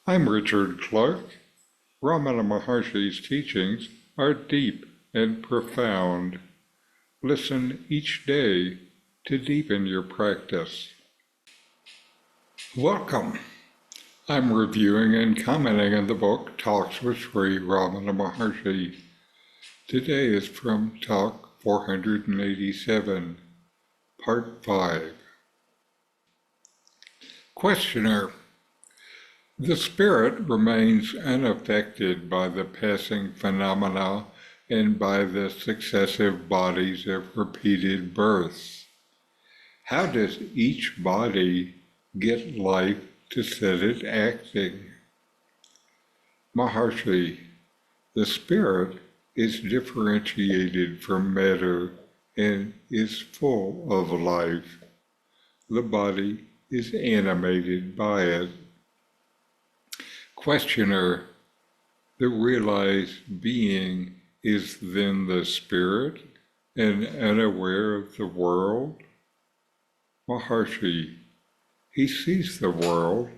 I'm Richard Clarke. Ramana Maharshi's teachings are deep and profound. Listen each day to deepen your practice. Welcome. I'm reviewing and commenting on the book Talks with Sri Ramana Maharshi. Today is from Talk 487, Part 5. Questioner. The spirit remains unaffected by the passing phenomena and by the successive bodies of repeated births. How does each body get life to set it acting? Maharshi, the spirit is differentiated from matter and is full of life. The body is animated by it. Questioner, the realized being is then the spirit and unaware of the world? Maharshi, he sees the world,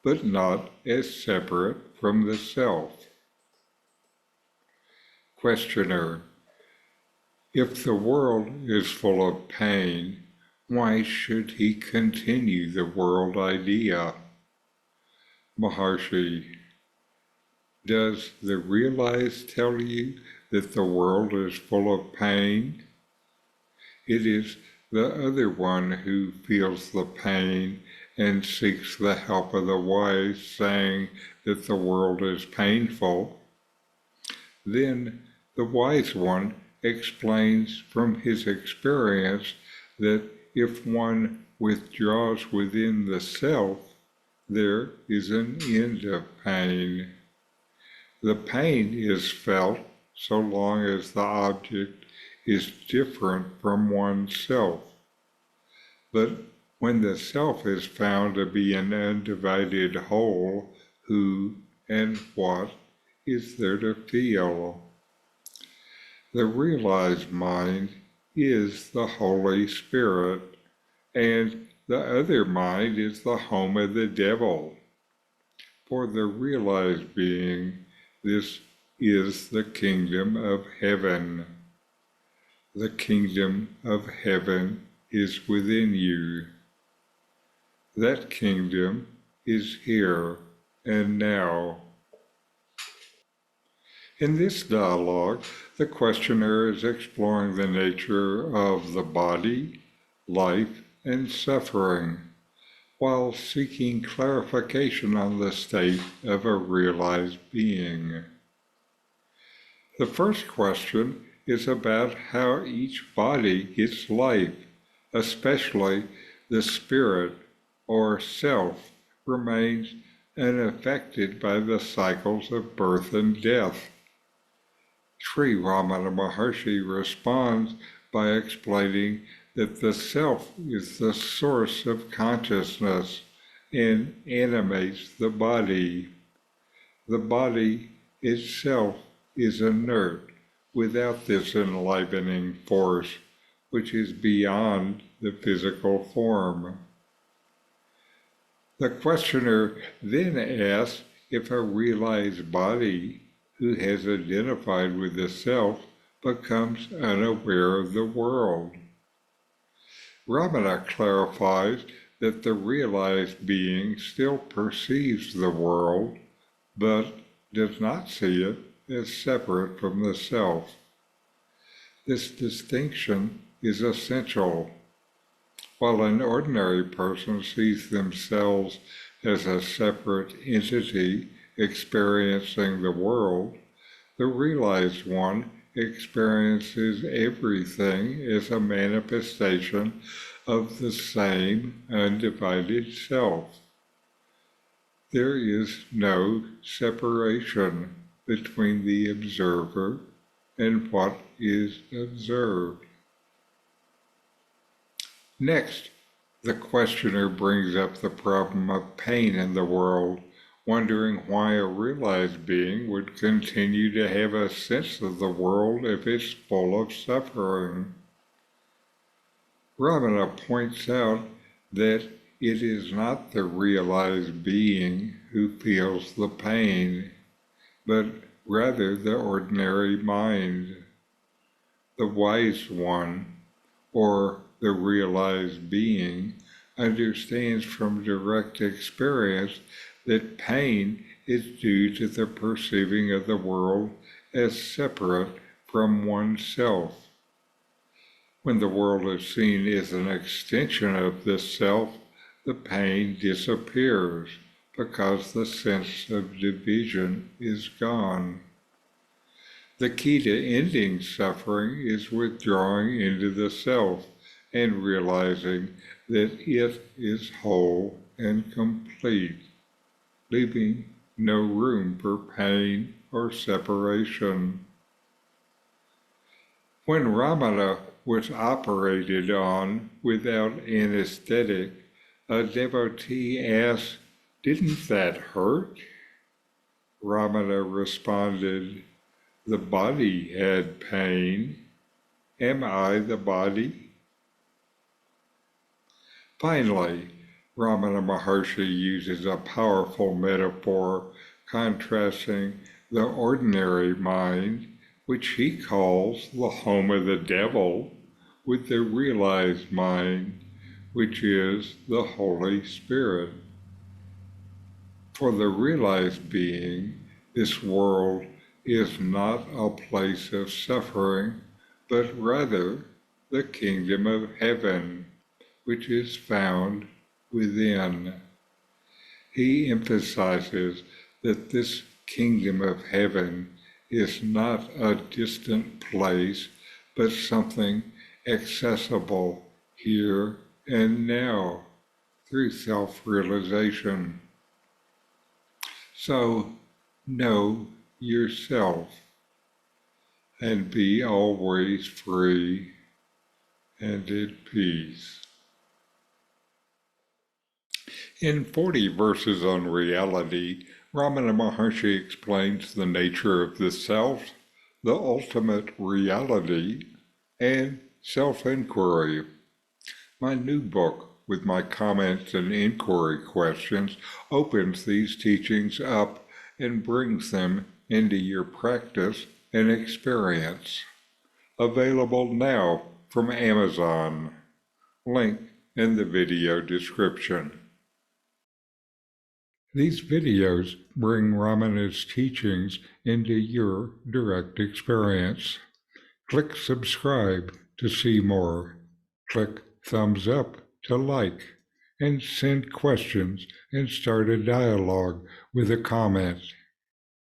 but not as separate from the self. Questioner, if the world is full of pain, why should he continue the world idea? Maharshi, does the realized tell you that the world is full of pain? It is the other one who feels the pain and seeks the help of the wise, saying that the world is painful. Then the wise one explains from his experience that if one withdraws within the self, there is an end of pain. The pain is felt so long as the object is different from oneself. But when the self is found to be an undivided whole, who and what is there to feel? The realized mind is the Holy Spirit, and the other mind is the home of the devil. For the realized being, this is the kingdom of heaven. The kingdom of heaven is within you. That kingdom is here and now. In this dialogue, the questioner is exploring the nature of the body, life, and suffering, while seeking clarification on the state of a realized being. The first question is about how each body gets life, especially the spirit or self remains unaffected by the cycles of birth and death. Sri Ramana Maharshi responds by explaining that the self is the source of consciousness and animates the body. The body itself is inert without this enlivening force, which is beyond the physical form. The questioner then asks if a realized body who has identified with the self becomes unaware of the world. Ramana clarifies that the realized being still perceives the world, but does not see it as separate from the self. This distinction is essential. While an ordinary person sees themselves as a separate entity experiencing the world, the realized one experiences everything as a manifestation of the same undivided self. There is no separation between the observer and what is observed. Next, the questioner brings up the problem of pain in the world, wondering why a realized being would continue to have a sense of the world if it's full of suffering. Ramana points out that it is not the realized being who feels the pain, but rather the ordinary mind. The wise one, or the realized being, understands from direct experience that pain is due to the perceiving of the world as separate from oneself. When the world is seen as an extension of this self, the pain disappears because the sense of division is gone. The key to ending suffering is withdrawing into the self and realizing that it is whole and complete, leaving no room for pain or separation. When Ramana was operated on without anesthetic, a devotee asked, "Didn't that hurt?" Ramana responded, "The body had pain. Am I the body?" Finally, Ramana Maharshi uses a powerful metaphor contrasting the ordinary mind, which he calls the home of the devil, with the realized mind, which is the Holy Spirit. For the realized being, this world is not a place of suffering, but rather the kingdom of heaven, which is found within. He emphasizes that this kingdom of heaven is not a distant place, but something accessible here and now through self-realization. So know yourself and be always free and at peace. In 40 verses on reality, Ramana Maharshi explains the nature of the self, the ultimate reality, and self-inquiry. My new book, with my comments and inquiry questions, opens these teachings up and brings them into your practice and experience. Available now from Amazon. Link in the video description. These videos bring Ramana's teachings into your direct experience. Click subscribe to see more. Click thumbs up to like, and send questions and start a dialogue with a comment.